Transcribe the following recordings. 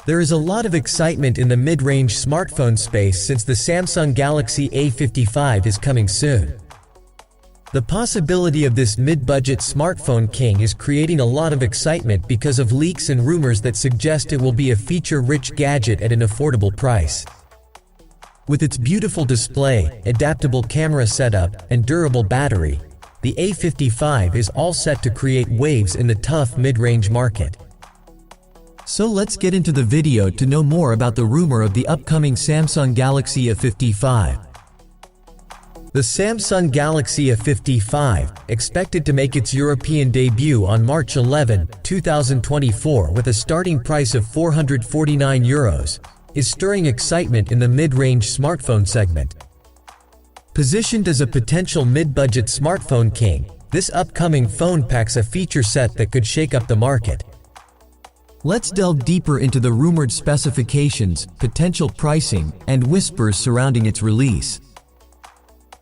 There is a lot of excitement in the mid-range smartphone space since the Samsung Galaxy A55 is coming soon. The possibility of this mid-budget smartphone king is creating a lot of excitement because of leaks and rumors that suggest it will be a feature-rich gadget at an affordable price. With its beautiful display, adaptable camera setup, and durable battery, the A55 is all set to create waves in the tough mid-range market. So let's get into the video to know more about the rumor of the upcoming Samsung Galaxy A55. The Samsung Galaxy A55, expected to make its European debut on March 11, 2024 with a starting price of €449, is stirring excitement in the mid-range smartphone segment. Positioned as a potential mid-budget smartphone king, this upcoming phone packs a feature set that could shake up the market. Let's delve deeper into the rumored specifications, potential pricing, and whispers surrounding its release.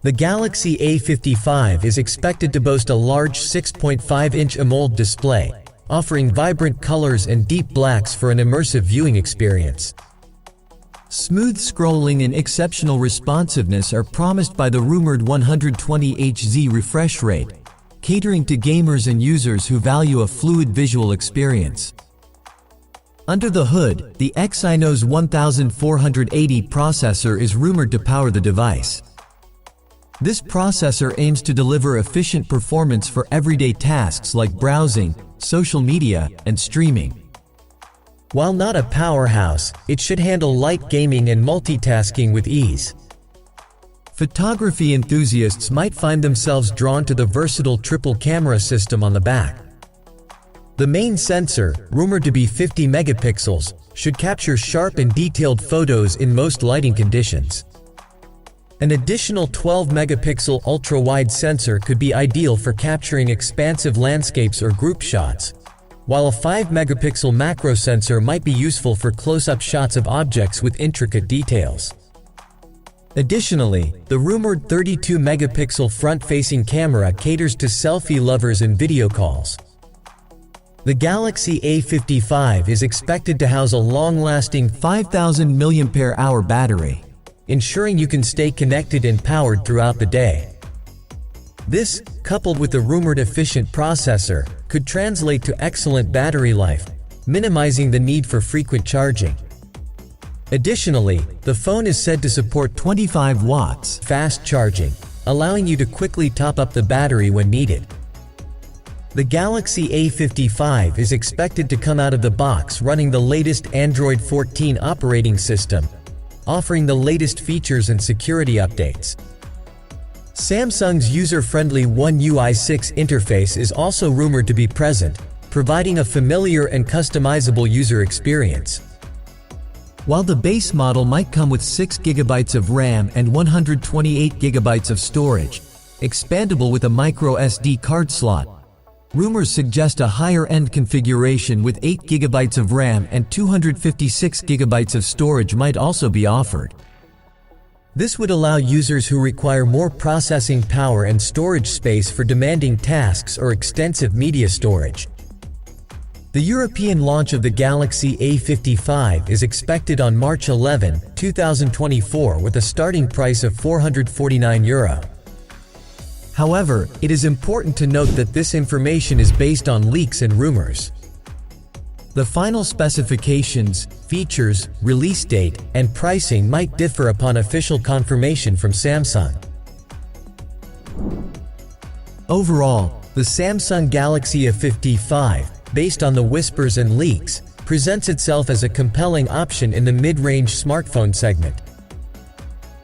The Galaxy A55 is expected to boast a large 6.5-inch AMOLED display, offering vibrant colors and deep blacks for an immersive viewing experience. Smooth scrolling and exceptional responsiveness are promised by the rumored 120Hz refresh rate, catering to gamers and users who value a fluid visual experience. Under the hood, the Exynos 1480 processor is rumored to power the device. This processor aims to deliver efficient performance for everyday tasks like browsing, social media, and streaming. While not a powerhouse, it should handle light gaming and multitasking with ease. Photography enthusiasts might find themselves drawn to the versatile triple camera system on the back. The main sensor, rumored to be 50 megapixels, should capture sharp and detailed photos in most lighting conditions. An additional 12-megapixel ultra-wide sensor could be ideal for capturing expansive landscapes or group shots, while a 5-megapixel macro sensor might be useful for close-up shots of objects with intricate details. Additionally, the rumored 32-megapixel front-facing camera caters to selfie lovers and video calls. The Galaxy A55 is expected to house a long-lasting 5,000 mAh battery, ensuring you can stay connected and powered throughout the day. This, coupled with the rumored efficient processor, could translate to excellent battery life, minimizing the need for frequent charging. Additionally, the phone is said to support 25 watts fast charging, allowing you to quickly top up the battery when needed. The Galaxy A55 is expected to come out of the box running the latest Android 14 operating system, offering the latest features and security updates. Samsung's user-friendly One UI 6 interface is also rumored to be present, providing a familiar and customizable user experience. While the base model might come with 6 GB of RAM and 128 GB of storage, expandable with a micro SD card slot, rumors suggest a higher-end configuration with 8 GB of RAM and 256 GB of storage might also be offered. This would allow users who require more processing power and storage space for demanding tasks or extensive media storage. The European launch of the Galaxy A55 is expected on March 11, 2024 with a starting price of €449. However, it is important to note that this information is based on leaks and rumors. The final specifications, features, release date, and pricing might differ upon official confirmation from Samsung. Overall, the Samsung Galaxy A55, based on the whispers and leaks, presents itself as a compelling option in the mid-range smartphone segment.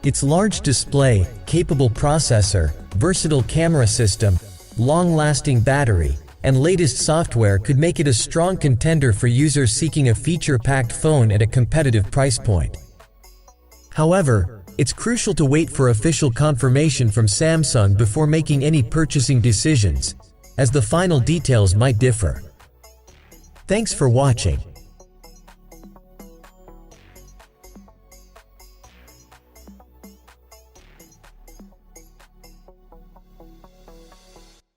Its large display, capable processor, versatile camera system, long-lasting battery, and latest software could make it a strong contender for users seeking a feature-packed phone at a competitive price point. However, it's crucial to wait for official confirmation from Samsung before making any purchasing decisions, as the final details might differ. Thanks for watching.